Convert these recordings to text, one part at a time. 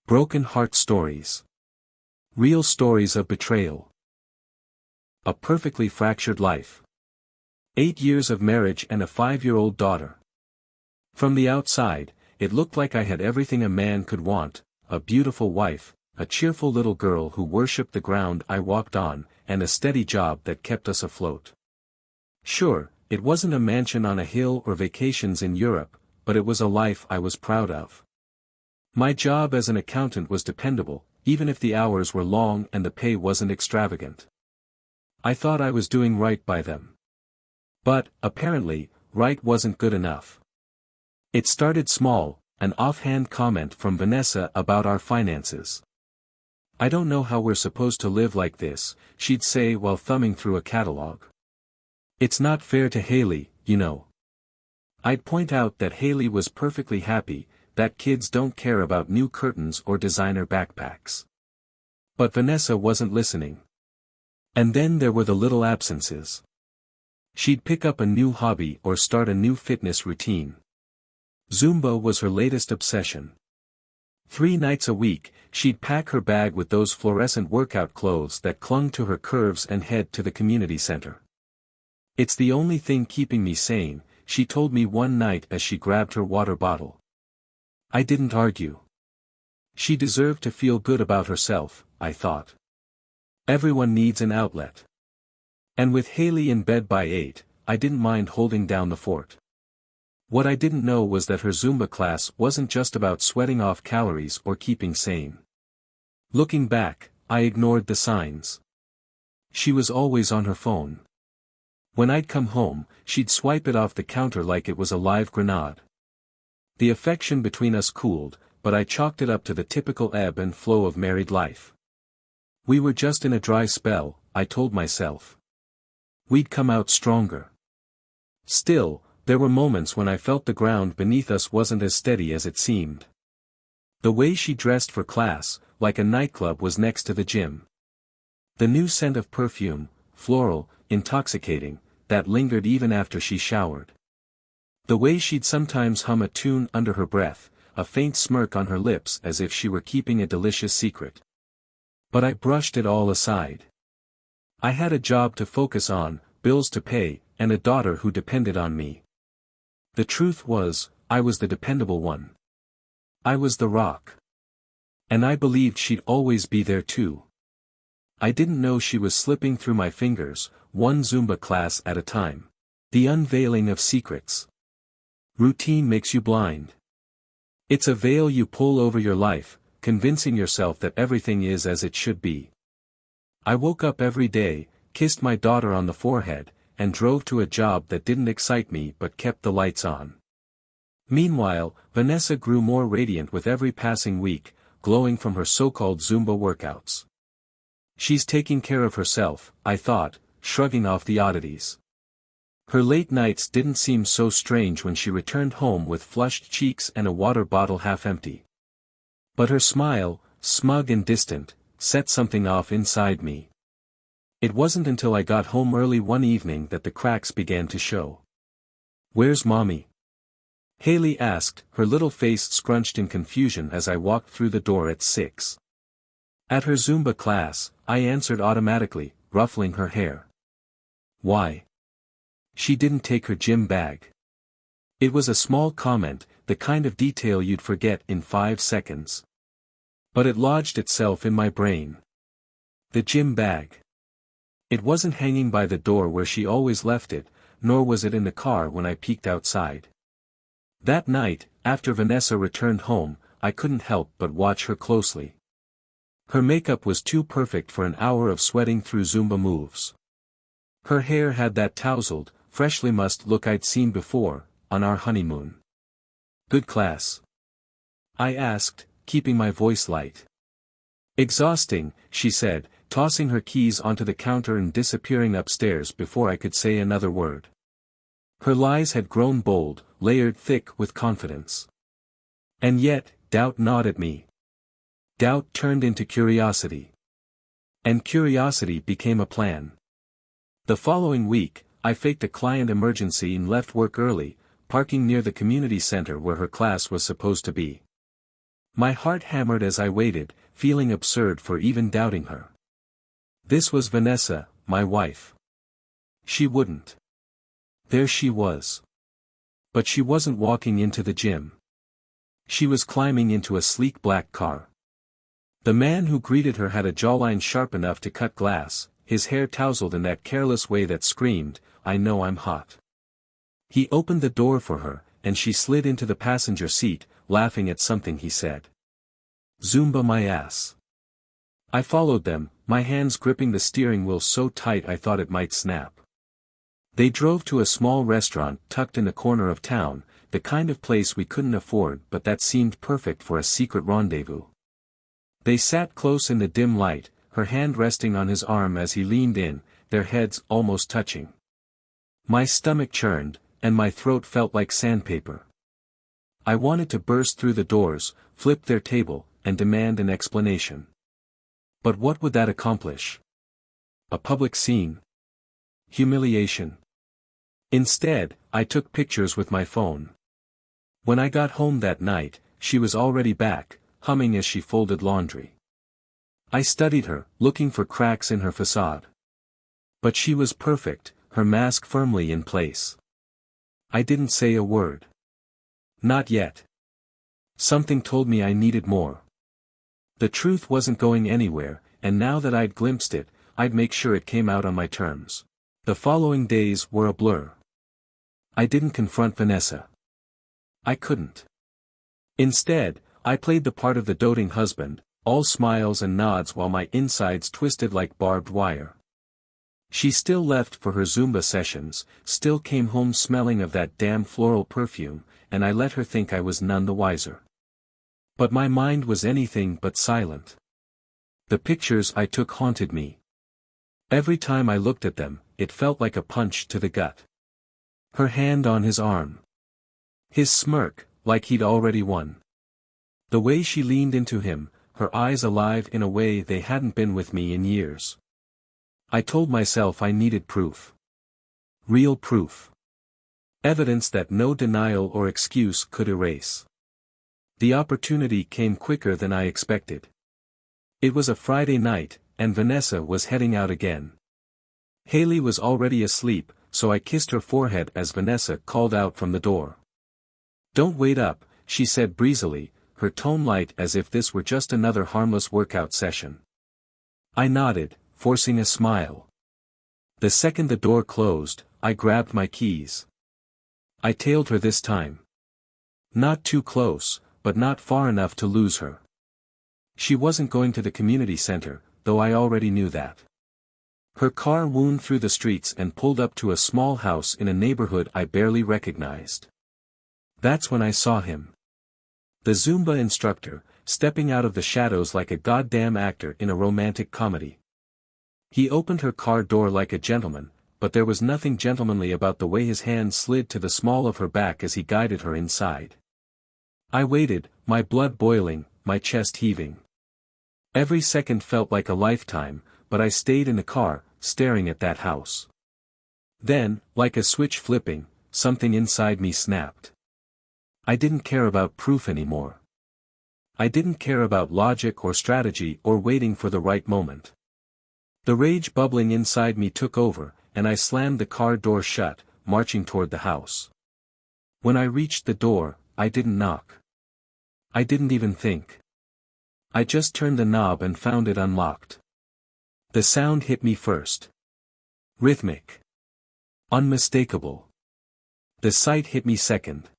Broken heart stories. Real stories of betrayal. A perfectly fractured life. 8 years of marriage and a 5-year-old daughter. From the outside, it looked like I had everything a man could want: a beautiful wife, a cheerful little girl who worshipped the ground I walked on, and a steady job that kept us afloat. Sure, it wasn't a mansion on a hill or vacations in Europe, but it was a life I was proud of. My job as an accountant was dependable, even if the hours were long and the pay wasn't extravagant. I thought I was doing right by them. But, apparently, right wasn't good enough. It started small, an offhand comment from Vanessa about our finances. "I don't know how we're supposed to live like this," she'd say while thumbing through a catalog. "It's not fair to Haley, you know." I'd point out that Haley was perfectly happy, that kids don't care about new curtains or designer backpacks. But Vanessa wasn't listening. And then there were the little absences. She'd pick up a new hobby or start a new fitness routine. Zumba was her latest obsession. 3 nights a week, she'd pack her bag with those fluorescent workout clothes that clung to her curves and head to the community center. "It's the only thing keeping me sane," she told me one night as she grabbed her water bottle. I didn't argue. She deserved to feel good about herself, I thought. Everyone needs an outlet. And with Haley in bed by 8, I didn't mind holding down the fort. What I didn't know was that her Zumba class wasn't just about sweating off calories or keeping sane. Looking back, I ignored the signs. She was always on her phone. When I'd come home, she'd swipe it off the counter like it was a live grenade. The affection between us cooled, but I chalked it up to the typical ebb and flow of married life. We were just in a dry spell, I told myself. We'd come out stronger. Still, there were moments when I felt the ground beneath us wasn't as steady as it seemed. The way she dressed for class, like a nightclub, was next to the gym. The new scent of perfume, floral, intoxicating, that lingered even after she showered. The way she'd sometimes hum a tune under her breath, a faint smirk on her lips as if she were keeping a delicious secret. But I brushed it all aside. I had a job to focus on, bills to pay, and a daughter who depended on me. The truth was, I was the dependable one. I was the rock. And I believed she'd always be there too. I didn't know she was slipping through my fingers, one Zumba class at a time. The unveiling of secrets. Routine makes you blind. It's a veil you pull over your life, convincing yourself that everything is as it should be. I woke up every day, kissed my daughter on the forehead, and drove to a job that didn't excite me but kept the lights on. Meanwhile, Vanessa grew more radiant with every passing week, glowing from her so-called Zumba workouts. She's taking care of herself, I thought, shrugging off the oddities. Her late nights didn't seem so strange when she returned home with flushed cheeks and a water bottle half empty. But her smile, smug and distant, set something off inside me. It wasn't until I got home early one evening that the cracks began to show. "Where's Mommy?" Haley asked, her little face scrunched in confusion as I walked through the door at 6. "At her Zumba class," I answered automatically, ruffling her hair. "Why?" "She didn't take her gym bag." It was a small comment, the kind of detail you'd forget in 5 seconds. But it lodged itself in my brain. The gym bag. It wasn't hanging by the door where she always left it, nor was it in the car when I peeked outside. That night, after Vanessa returned home, I couldn't help but watch her closely. Her makeup was too perfect for an hour of sweating through Zumba moves. Her hair had that tousled, freshly mussed look I'd seen before, on our honeymoon. "Good class?" I asked, keeping my voice light. "Exhausting," she said, tossing her keys onto the counter and disappearing upstairs before I could say another word. Her lies had grown bold, layered thick with confidence. And yet, doubt gnawed at me. Doubt turned into curiosity. And curiosity became a plan. The following week, I faked a client emergency and left work early, parking near the community center where her class was supposed to be. My heart hammered as I waited, feeling absurd for even doubting her. This was Vanessa, my wife. She wouldn't. There she was. But she wasn't walking into the gym. She was climbing into a sleek black car. The man who greeted her had a jawline sharp enough to cut glass, his hair tousled in that careless way that screamed, "I know I'm hot." He opened the door for her, and she slid into the passenger seat, laughing at something he said. "Zumba my ass." I followed them, my hands gripping the steering wheel so tight I thought it might snap. They drove to a small restaurant tucked in a corner of town, the kind of place we couldn't afford but that seemed perfect for a secret rendezvous. They sat close in the dim light, her hand resting on his arm as he leaned in, their heads almost touching. My stomach churned, and my throat felt like sandpaper. I wanted to burst through the doors, flip their table, and demand an explanation. But what would that accomplish? A public scene? Humiliation? Instead, I took pictures with my phone. When I got home that night, she was already back, humming as she folded laundry. I studied her, looking for cracks in her facade. But she was perfect, her mask firmly in place. I didn't say a word. Not yet. Something told me I needed more. The truth wasn't going anywhere, and now that I'd glimpsed it, I'd make sure it came out on my terms. The following days were a blur. I didn't confront Vanessa. I couldn't. Instead, I played the part of the doting husband, all smiles and nods while my insides twisted like barbed wire. She still left for her Zumba sessions, still came home smelling of that damn floral perfume, and I let her think I was none the wiser. But my mind was anything but silent. The pictures I took haunted me. Every time I looked at them, it felt like a punch to the gut. Her hand on his arm. His smirk, like he'd already won. The way she leaned into him, her eyes alive in a way they hadn't been with me in years. I told myself I needed proof. Real proof. Evidence that no denial or excuse could erase. The opportunity came quicker than I expected. It was a Friday night, and Vanessa was heading out again. Haley was already asleep, so I kissed her forehead as Vanessa called out from the door. "Don't wait up," she said breezily, her tone light as if this were just another harmless workout session. I nodded, forcing a smile. The second the door closed, I grabbed my keys. I tailed her this time. Not too close, but not far enough to lose her. She wasn't going to the community center, though I already knew that. Her car wound through the streets and pulled up to a small house in a neighborhood I barely recognized. That's when I saw him. The Zumba instructor, stepping out of the shadows like a goddamn actor in a romantic comedy. He opened her car door like a gentleman, but there was nothing gentlemanly about the way his hand slid to the small of her back as he guided her inside. I waited, my blood boiling, my chest heaving. Every second felt like a lifetime, but I stayed in the car, staring at that house. Then, like a switch flipping, something inside me snapped. I didn't care about proof anymore. I didn't care about logic or strategy or waiting for the right moment. The rage bubbling inside me took over, and I slammed the car door shut, marching toward the house. When I reached the door, I didn't knock. I didn't even think. I just turned the knob and found it unlocked. The sound hit me first. Rhythmic. Unmistakable. The sight hit me second.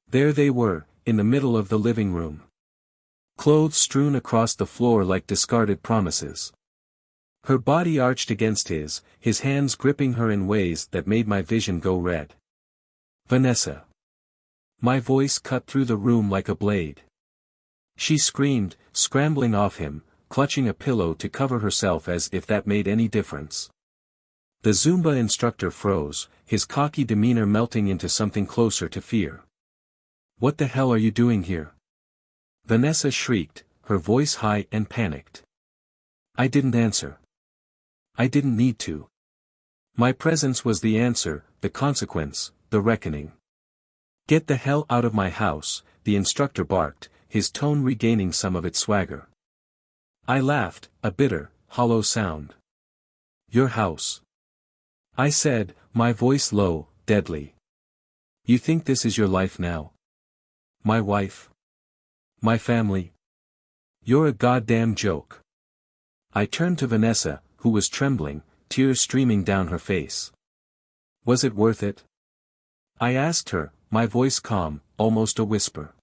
There they were, in the middle of the living room. Clothes strewn across the floor like discarded promises. Her body arched against his hands gripping her in ways that made my vision go red. "Vanessa." My voice cut through the room like a blade. She screamed, scrambling off him, clutching a pillow to cover herself as if that made any difference. The Zumba instructor froze, his cocky demeanor melting into something closer to fear. "What the hell are you doing here?" Vanessa shrieked, her voice high and panicked. I didn't answer. I didn't need to. My presence was the answer, the consequence, the reckoning. "Get the hell out of my house," the instructor barked, his tone regaining some of its swagger. I laughed, a bitter, hollow sound. Your house. I said, my voice low, deadly. You think this is your life now? My wife? My family? You're a goddamn joke. I turned to Vanessa, who was trembling, tears streaming down her face. Was it worth it? I asked her, my voice calm, almost a whisper.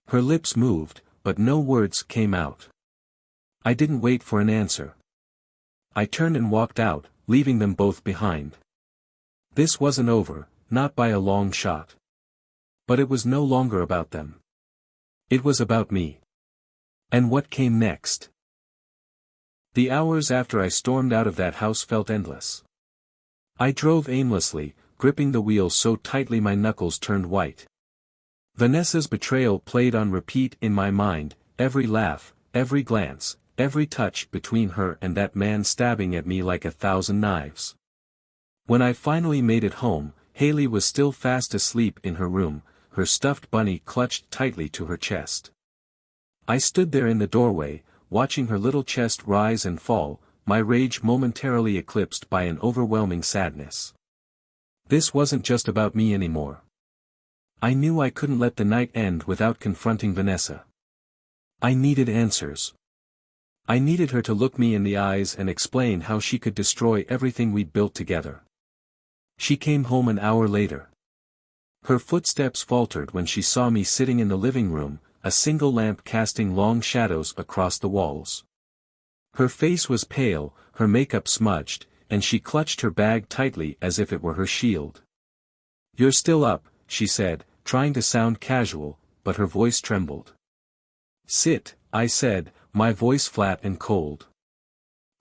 Her lips moved, but no words came out. I didn't wait for an answer. I turned and walked out, leaving them both behind. This wasn't over, not by a long shot. But it was no longer about them. It was about me. And what came next? The hours after I stormed out of that house felt endless. I drove aimlessly, gripping the wheel so tightly my knuckles turned white. Vanessa's betrayal played on repeat in my mind, every laugh, every glance, every touch between her and that man stabbing at me like 1,000 knives. When I finally made it home, Haley was still fast asleep in her room, her stuffed bunny clutched tightly to her chest. I stood there in the doorway, watching her little chest rise and fall, my rage momentarily eclipsed by an overwhelming sadness. This wasn't just about me anymore. I knew I couldn't let the night end without confronting Vanessa. I needed answers. I needed her to look me in the eyes and explain how she could destroy everything we'd built together. She came home an hour later. Her footsteps faltered when she saw me sitting in the living room, a single lamp casting long shadows across the walls. Her face was pale, her makeup smudged, and she clutched her bag tightly as if it were her shield. You're still up, she said, trying to sound casual, but her voice trembled. Sit, I said, my voice flat and cold.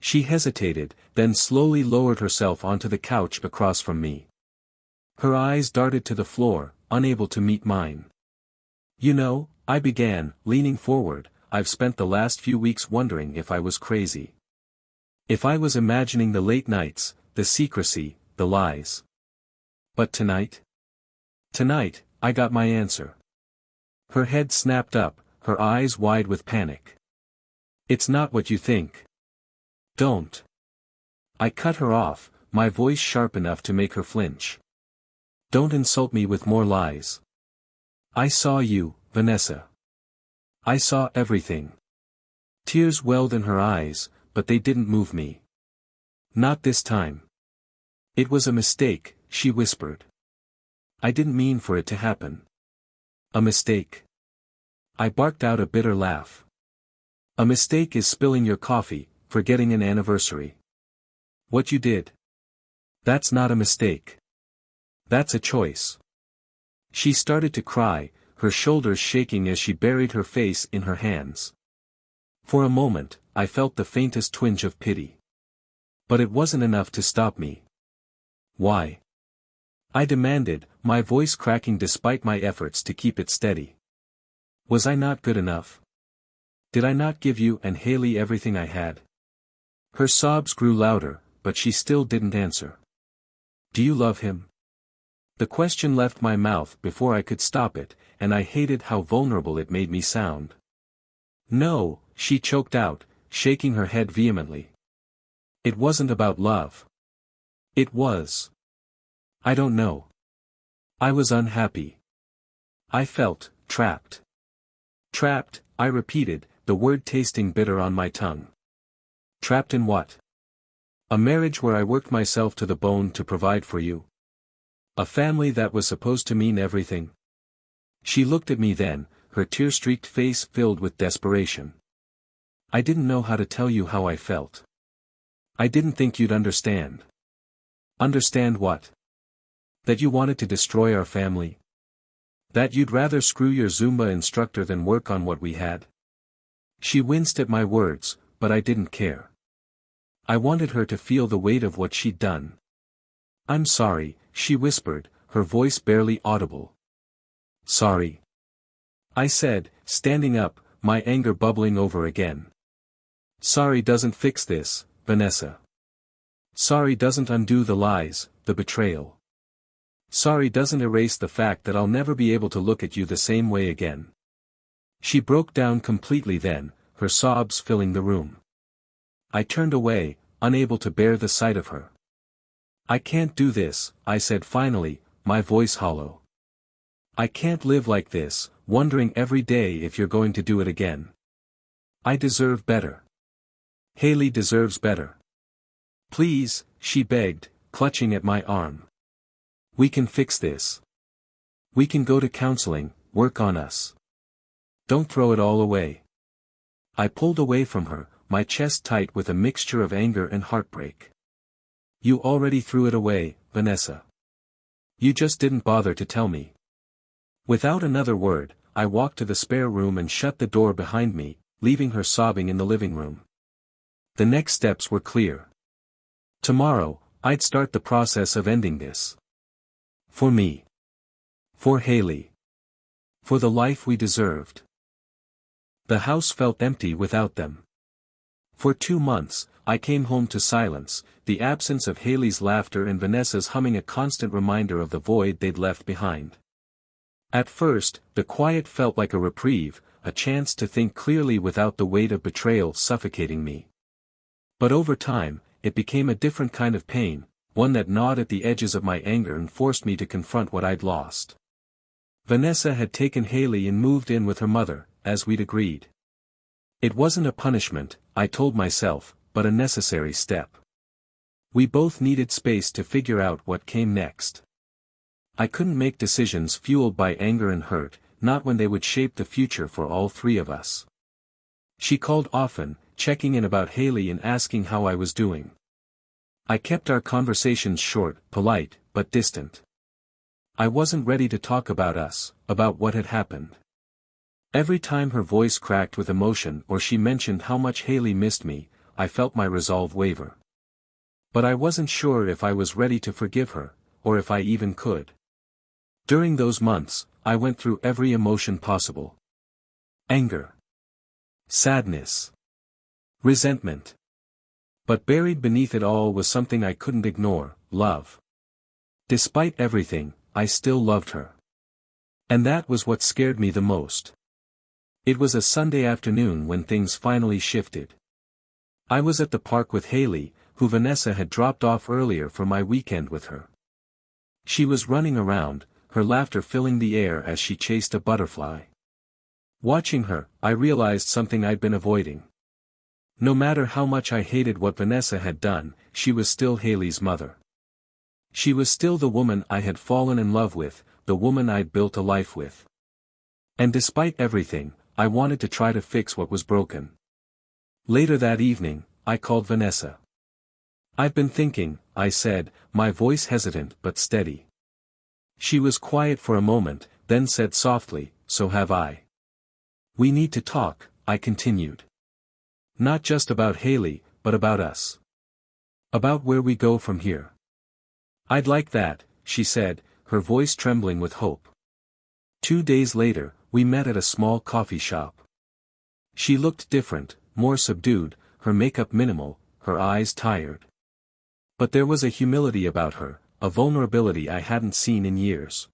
She hesitated, then slowly lowered herself onto the couch across from me. Her eyes darted to the floor, unable to meet mine. You know, I began, leaning forward, I've spent the last few weeks wondering if I was crazy. If I was imagining the late nights, the secrecy, the lies. But tonight? Tonight, I got my answer. Her head snapped up, her eyes wide with panic. It's not what you think. Don't. I cut her off, my voice sharp enough to make her flinch. Don't insult me with more lies. I saw you, Vanessa. I saw everything. Tears welled in her eyes, but they didn't move me. Not this time. It was a mistake, she whispered. I didn't mean for it to happen. A mistake. I barked out a bitter laugh. A mistake is spilling your coffee, forgetting an anniversary. What you did. That's not a mistake. That's a choice. She started to cry, her shoulders shaking as she buried her face in her hands. For a moment, I felt the faintest twinge of pity. But it wasn't enough to stop me. Why? I demanded, my voice cracking despite my efforts to keep it steady. Was I not good enough? Did I not give you and Haley everything I had? Her sobs grew louder, but she still didn't answer. Do you love him? The question left my mouth before I could stop it, and I hated how vulnerable it made me sound. No, she choked out, shaking her head vehemently. It wasn't about love. It was. I don't know. I was unhappy. I felt trapped. Trapped, I repeated, the word tasting bitter on my tongue. Trapped in what? A marriage where I worked myself to the bone to provide for you. A family that was supposed to mean everything. She looked at me then, her tear-streaked face filled with desperation. I didn't know how to tell you how I felt. I didn't think you'd understand. Understand what? That you wanted to destroy our family? That you'd rather screw your Zumba instructor than work on what we had? She winced at my words, but I didn't care. I wanted her to feel the weight of what she'd done. I'm sorry, she whispered, her voice barely audible. Sorry. I said, standing up, my anger bubbling over again. Sorry doesn't fix this, Vanessa. Sorry doesn't undo the lies, the betrayal. Sorry doesn't erase the fact that I'll never be able to look at you the same way again. She broke down completely then, her sobs filling the room. I turned away, unable to bear the sight of her. I can't do this, I said finally, my voice hollow. I can't live like this, wondering every day if you're going to do it again. I deserve better. Haley deserves better. Please, she begged, clutching at my arm. We can fix this. We can go to counseling, work on us. Don't throw it all away. I pulled away from her, my chest tight with a mixture of anger and heartbreak. You already threw it away, Vanessa. You just didn't bother to tell me. Without another word, I walked to the spare room and shut the door behind me, leaving her sobbing in the living room. The next steps were clear. Tomorrow, I'd start the process of ending this. For me. For Haley. For the life we deserved. The house felt empty without them. For 2 months, I came home to silence, the absence of Haley's laughter and Vanessa's humming a constant reminder of the void they'd left behind. At first, the quiet felt like a reprieve, a chance to think clearly without the weight of betrayal suffocating me. But over time, it became a different kind of pain, one that gnawed at the edges of my anger and forced me to confront what I'd lost. Vanessa had taken Haley and moved in with her mother, as we'd agreed. It wasn't a punishment, I told myself, but a necessary step. We both needed space to figure out what came next. I couldn't make decisions fueled by anger and hurt, not when they would shape the future for all 3 of us. She called often, checking in about Haley and asking how I was doing. I kept our conversations short, polite, but distant. I wasn't ready to talk about us, about what had happened. Every time her voice cracked with emotion or she mentioned how much Haley missed me, I felt my resolve waver. But I wasn't sure if I was ready to forgive her, or if I even could. During those months, I went through every emotion possible. Anger. Sadness. Resentment. But buried beneath it all was something I couldn't ignore, love. Despite everything, I still loved her. And that was what scared me the most. It was a Sunday afternoon when things finally shifted. I was at the park with Haley, who Vanessa had dropped off earlier for my weekend with her. She was running around, her laughter filling the air as she chased a butterfly. Watching her, I realized something I'd been avoiding. No matter how much I hated what Vanessa had done, she was still Haley's mother. She was still the woman I had fallen in love with, the woman I'd built a life with. And despite everything, I wanted to try to fix what was broken. Later that evening, I called Vanessa. I've been thinking, I said, my voice hesitant but steady. She was quiet for a moment, then said softly, so have I. We need to talk, I continued. Not just about Haley, but about us. About where we go from here. I'd like that, she said, her voice trembling with hope. 2 days later, we met at a small coffee shop. She looked different, more subdued, her makeup minimal, her eyes tired. But there was a humility about her, a vulnerability I hadn't seen in years.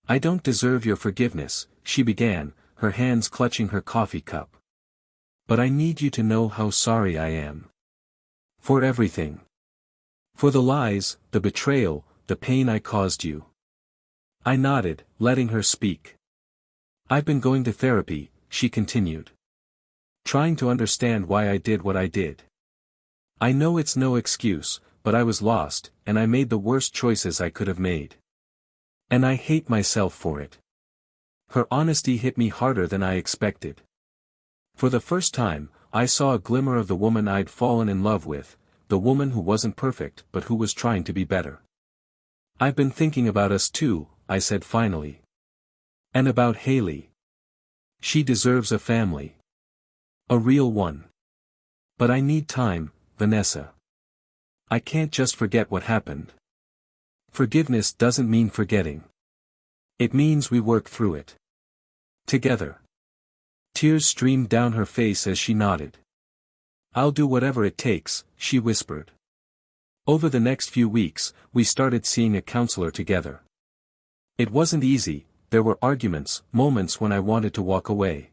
I don't deserve your forgiveness, she began, her hands clutching her coffee cup. But I need you to know how sorry I am. For everything. For the lies, the betrayal, the pain I caused you. I nodded, letting her speak. I've been going to therapy, she continued. Trying to understand why I did what I did. I know it's no excuse, but I was lost, and I made the worst choices I could have made. And I hate myself for it. Her honesty hit me harder than I expected. For the first time, I saw a glimmer of the woman I'd fallen in love with, the woman who wasn't perfect but who was trying to be better. I've been thinking about us too, I said finally. And about Haley. She deserves a family. A real one. But I need time, Vanessa. I can't just forget what happened. Forgiveness doesn't mean forgetting. It means we work through it. Together. Tears streamed down her face as she nodded. I'll do whatever it takes, she whispered. Over the next few weeks, we started seeing a counselor together. It wasn't easy, there were arguments, moments when I wanted to walk away.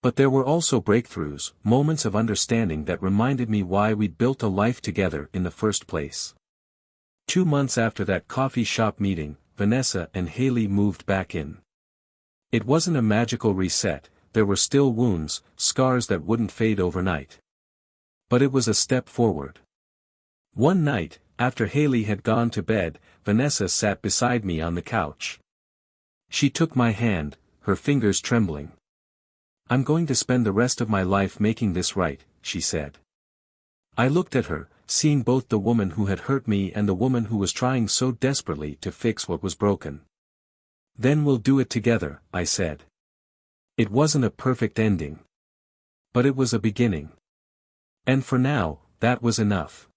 But there were also breakthroughs, moments of understanding that reminded me why we'd built a life together in the first place. 2 months after that coffee shop meeting, Vanessa and Haley moved back in. It wasn't a magical reset, there were still wounds, scars that wouldn't fade overnight. But it was a step forward. One night, after Haley had gone to bed, Vanessa sat beside me on the couch. She took my hand, her fingers trembling. "I'm going to spend the rest of my life making this right," she said. I looked at her, seeing both the woman who had hurt me and the woman who was trying so desperately to fix what was broken. "Then we'll do it together," I said. It wasn't a perfect ending. But it was a beginning. And for now, that was enough.